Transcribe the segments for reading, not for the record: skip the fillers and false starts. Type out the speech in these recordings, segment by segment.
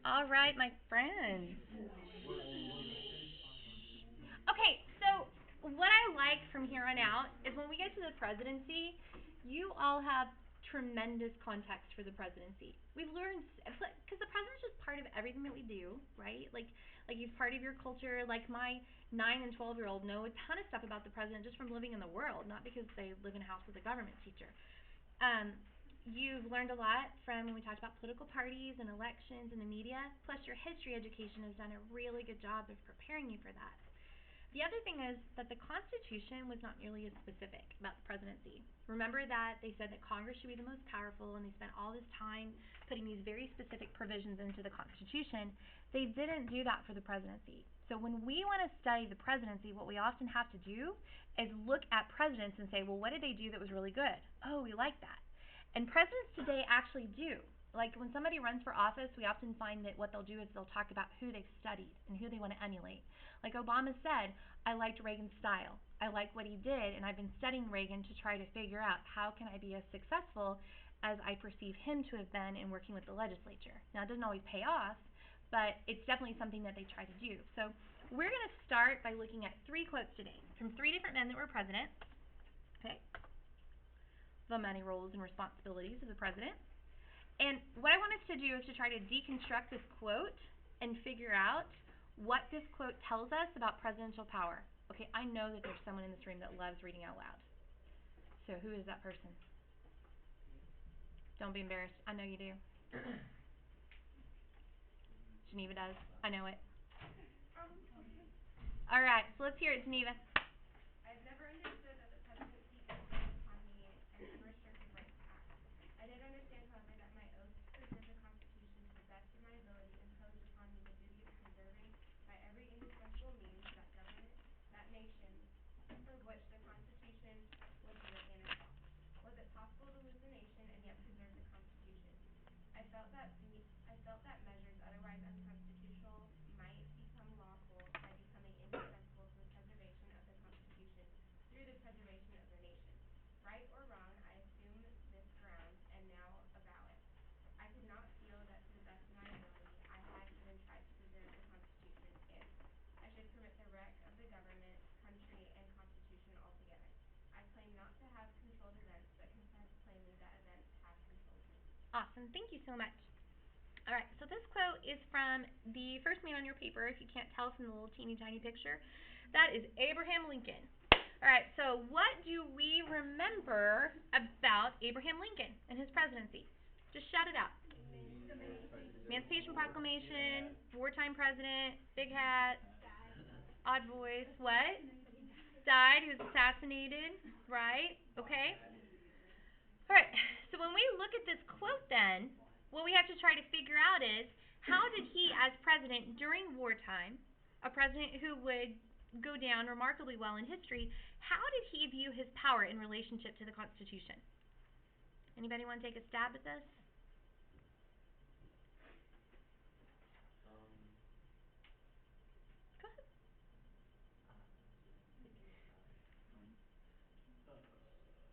All right, my friends. Okay, so what I like from here on out is when we get to the presidency, you all have tremendous context for the presidency. We've learned because the president's just part of everything that we do, right? Like he's part of your culture. Like my 9 and 12-year-old know a ton of stuff about the president just from living in the world, not because they live in a house with a government teacher. Um, you've learned a lot from when we talked about political parties and elections and the media. Plus, your history education has done a really good job of preparing you for that. The other thing is that the Constitution was not nearly as specific about the presidency. Remember that they said that Congress should be the most powerful, and they spent all this time putting these very specific provisions into the Constitution. They didn't do that for the presidency. So when we want to study the presidency, what we often have to do is look at presidents and say, well, what did they do that was really good? Oh, we like that. And presidents today actually do. Like when somebody runs for office, we often find that what they'll do is they'll talk about who they've studied and who they want to emulate. Like Obama said, I liked Reagan's style. I like what he did, and I've been studying Reagan to try to figure out how can I be as successful as I perceive him to have been in working with the legislature. Now, it doesn't always pay off, but it's definitely something that they try to do. So we're going to start by looking at 3 quotes today from 3 different men that were president. Okay, the many roles and responsibilities of the president. And what I want us to do is to try to deconstruct this quote and figure out what this quote tells us about presidential power. Okay, I know that there's someone in this room that loves reading out loud. So who is that person? Don't be embarrassed. I know you do. Geneva does. I know it. All right, so let's hear it, Geneva. I have never understood that the presidency imposed upon me an unrestricted right to act. I did understand, however, that my oath to preserve the Constitution to the best of my ability imposed upon me the duty of preserving by every indispensable means that government, that nation, for which the Constitution was written and fought. Was it possible to lose a nation and yet preserve the Constitution? I felt that measures otherwise unconstitutional might become lawful by becoming indispensable to the preservation of the Constitution through the preservation of the nation. Right or wrong, I assume this ground and now avow it. I could not feel that to the best of my ability I had even tried to preserve the Constitution if I should permit the wreck of the government, country, and Constitution altogether. I claim not to have controlled events, but confess plainly that events have controlled me. Awesome. Thank you so much. All right, so this quote is from the first man on your paper, if you can't tell from the little teeny tiny picture. That is Abraham Lincoln. All right, so what do we remember about Abraham Lincoln and his presidency? Just shout it out. Emancipation Proclamation, wartime president, big hat, odd voice, what? Died, he was assassinated, right? Okay. All right, so when we look at this quote then, what we have to try to figure out is how did he, as president during wartime, a president who would go down remarkably well in history, how did he view his power in relationship to the Constitution? Anybody want to take a stab at this? Go ahead. Thinking out loud.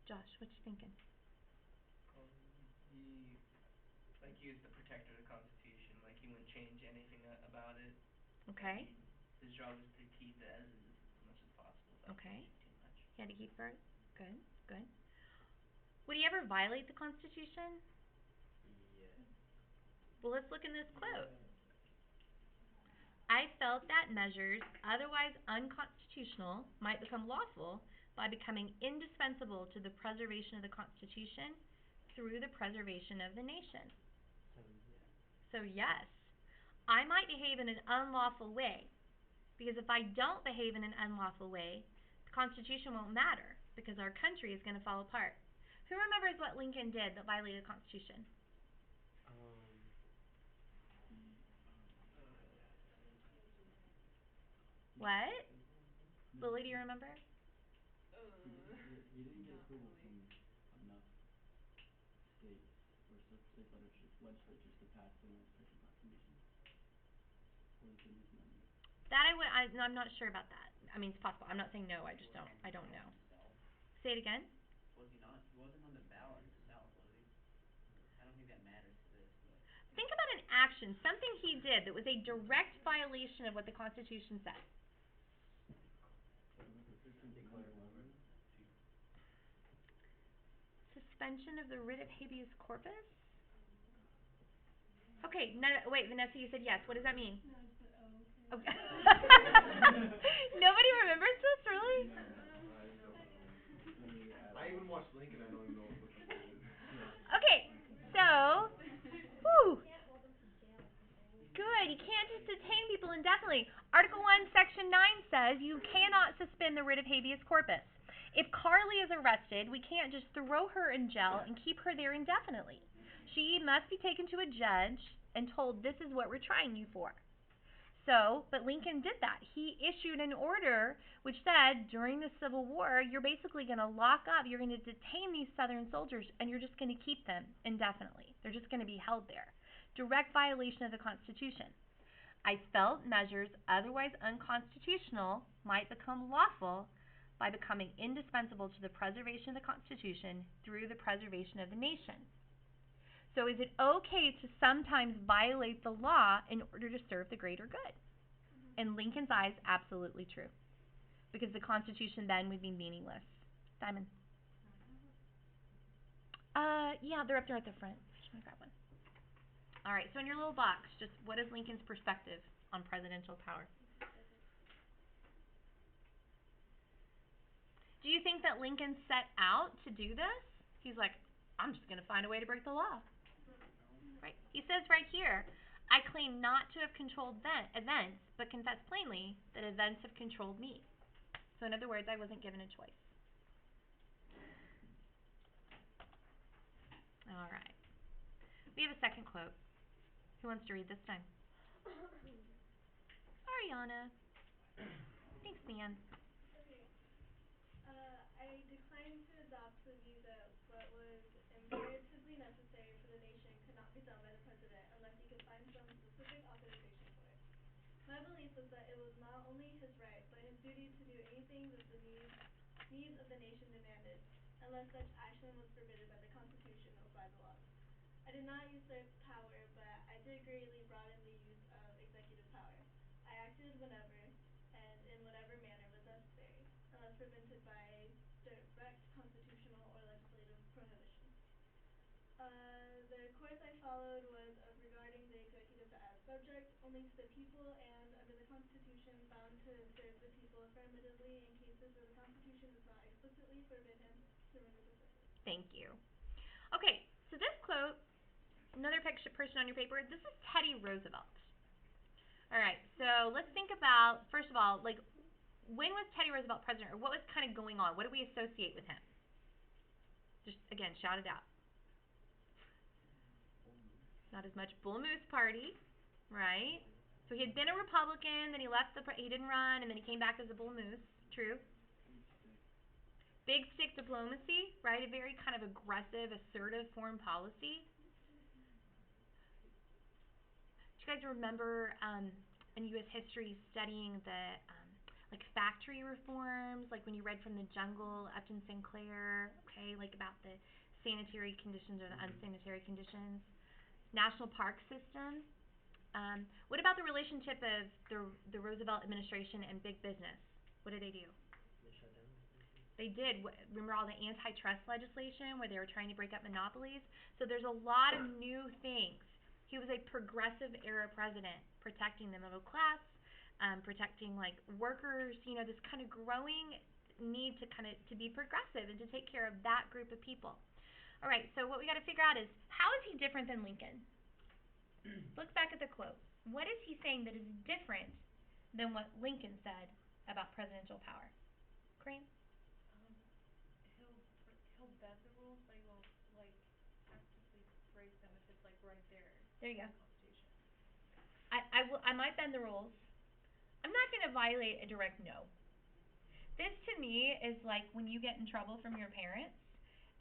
Josh, what you thinking? He like he was the protector of the Constitution. Like he wouldn't change anything about it. And Okay. his job was to keep it as is as much as possible without Okay. changing too much. He had to keep first. Good. Good. Would he ever violate the Constitution? Yeah. Well, let's look in this quote. I felt that measures otherwise unconstitutional might become lawful by becoming indispensable to the preservation of the Constitution through the preservation of the nation. So yeah. So, yes, I might behave in an unlawful way, because if I don't behave in an unlawful way, the Constitution won't matter, because our country is going to fall apart. Who remembers what Lincoln did that violated the Constitution? What? Lily, do you remember? He didn't get approval from enough states or state legislatures to pass the Emancipation Proclamation or the Citizens Amendment. That I'm not sure about that. I mean, it's possible. I'm not saying no. I just don't. I don't know. Say it again. Was he not? He wasn't on the ballot in the South, was he? action, something he did that was a direct violation of what the Constitution says. Suspension of the writ of habeas corpus? Okay, no, wait, Vanessa, you said yes. What does that mean? No, I just put O. Okay. Nobody remembers this, really? I even watched Lincoln, I don't even know what the is. Okay, so, whew. Good, you can't just detain people indefinitely. Article 1, Section 9 says you cannot suspend the writ of habeas corpus. If Carly is arrested, we can't just throw her in jail and keep her there indefinitely. She must be taken to a judge and told, this is what we're trying you for. So, but Lincoln did that. He issued an order which said, during the Civil War, you're basically going to lock up, you're going to detain these Southern soldiers, and you're just going to keep them indefinitely. They're just going to be held there. Direct violation of the Constitution. I felt measures otherwise unconstitutional might become lawful by becoming indispensable to the preservation of the Constitution through the preservation of the nation. So is it okay to sometimes violate the law in order to serve the greater good? In Lincoln's eyes, absolutely true. Because the Constitution then would be meaningless. Diamond. Yeah, they're up there at the front. Just want to grab one. All right, so in your little box, just what is Lincoln's perspective on presidential power? Do you think that Lincoln set out to do this? He's like, I'm just going to find a way to break the law. Right? He says right here, I claim not to have controlled events, but confess plainly that events have controlled me. So in other words, I wasn't given a choice. All right. We have a second quote. Who wants to read this time? Ariana. Thanks, man. Okay. I declined to adopt the view that what was imperatively necessary for the nation could not be done by the president unless he could find some specific authorization for it. My belief was that it was not only his right, but his duty to do anything that the needs of the nation demanded, unless such action was forbidden by the Constitution or by the laws. I did not usurp power, but I did greatly broaden the use of executive power. I acted whenever and in whatever manner was necessary, unless prevented by direct constitutional or legislative prohibition. The course I followed was of regarding the executive as subject only to the people and, under the Constitution, bound to serve the people affirmatively in cases where the Constitution does not explicitly forbid him to render the service. Thank you. Okay, so this quote, another person on your paper, this is Teddy Roosevelt. All right, so let's think about, first of all, like, when was Teddy Roosevelt president, or what was kind of going on? What do we associate with him? Just, again, shout it out. Not as much Bull Moose Party, right? So he had been a Republican, then he left he didn't run, and then he came back as a Bull Moose. True. Big stick diplomacy, right? A very kind of aggressive, assertive foreign policy. Do you guys remember in U.S. history studying the like factory reforms, like when you read from the Jungle, Upton Sinclair, okay, like about the sanitary conditions or the unsanitary conditions? National park system. What about the relationship of the Roosevelt administration and big business? What did they do? They shut down. They did. Remember all the antitrust legislation where they were trying to break up monopolies? So there's a lot of new things. He was a progressive era president, protecting the middle class, protecting like workers, you know, this kind of growing need to be progressive and to take care of that group of people. All right, so what we got to figure out is, how is he different than Lincoln? Look back at the quote. What is he saying that is different than what Lincoln said about presidential power? Crane? He'll bend the rules, but he won't like actively break them if it's like right there. There you go. In the Constitution. I might bend the rules. I'm not going to violate a direct no. This to me is like when you get in trouble from your parents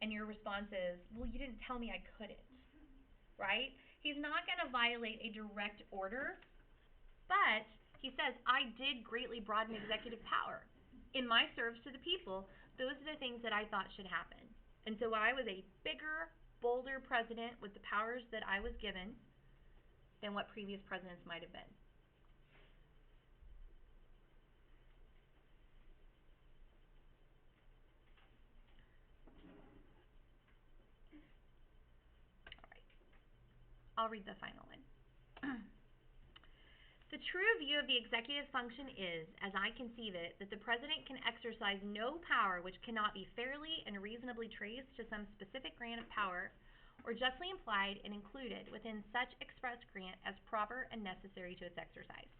and your response is, well, you didn't tell me I couldn't, right? He's not going to violate a direct order, but he says, I did greatly broaden executive power. In my service to the people, those are the things that I thought should happen. And so I was a bigger, bolder president with the powers that I was given. than what previous presidents might have been. I'll read the final one. The true view of the executive function is, as I conceive it, that the President can exercise no power which cannot be fairly and reasonably traced to some specific grant of power, or justly implied and included within such express grant as proper and necessary to its exercise.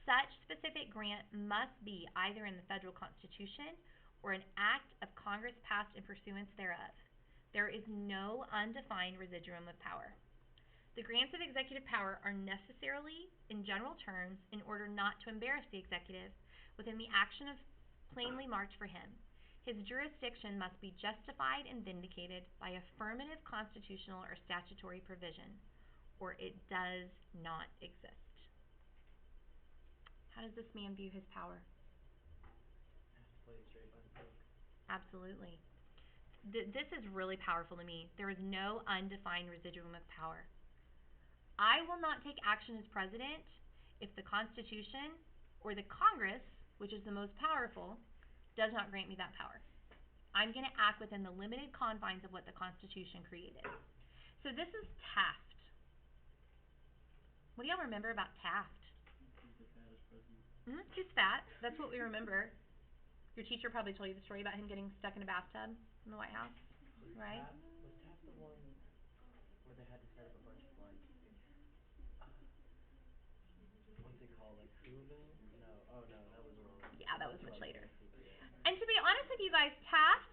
Such specific grant must be either in the federal Constitution or an act of Congress passed in pursuance thereof. There is no undefined residuum of power. The grants of executive power are necessarily, in general terms, in order not to embarrass the executive within the action of plainly marked for him. His jurisdiction must be justified and vindicated by affirmative constitutional or statutory provision, or it does not exist. How does this man view his power? Has to play it straight by the book. Absolutely. This is really powerful to me. There is no undefined residuum of power. I will not take action as president if the Constitution or the Congress, which is the most powerful, does not grant me that power. I'm going to act within the limited confines of what the Constitution created. So this is Taft. What do y'all remember about Taft? He's the fattest president. He's fat. That's what we remember. Your teacher probably told you the story about him getting stuck in a bathtub in the White House, right? Was Taft the one where they had to set up a bunch of like what's it called, like Hooven? No, oh no, that was wrong. Yeah, that was Too much other later. famous people, yeah. And to be honest with you guys, Taft,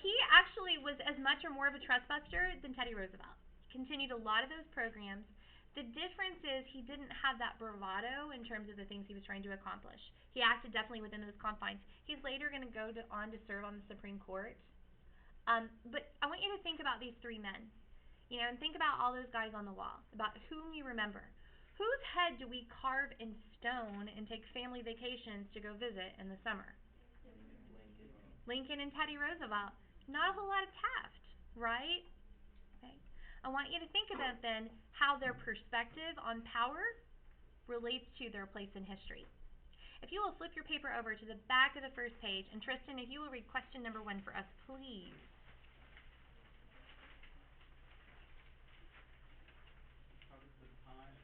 he actually was as much or more of a trustbuster than Teddy Roosevelt. He continued a lot of those programs. The difference is he didn't have that bravado in terms of the things he was trying to accomplish. He acted definitely within those confines. He's later going to go on to serve on the Supreme Court. But I want you to think about these three men, you know, and think about all those guys on the wall, about whom you remember. Whose head do we carve in stone and take family vacations to go visit in the summer? Lincoln and Teddy Roosevelt. Not a whole lot of Taft, right? Okay. I want you to think about then how their perspective on power relates to their place in history. If you will flip your paper over to the back of the first page, and Tristan, if you will read question number 1 for us, please. How does the time,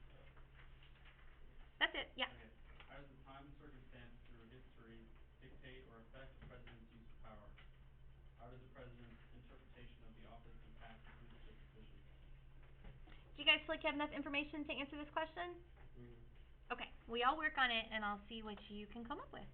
That's it, yeah. okay, how does the time and circumstance through history dictate or affect the president's use of power? How does the president's interpretation of the office and past leadership decisions? Do you guys feel like you have enough information to answer this question? Mm. Okay, we all work on it, and I'll see what you can come up with.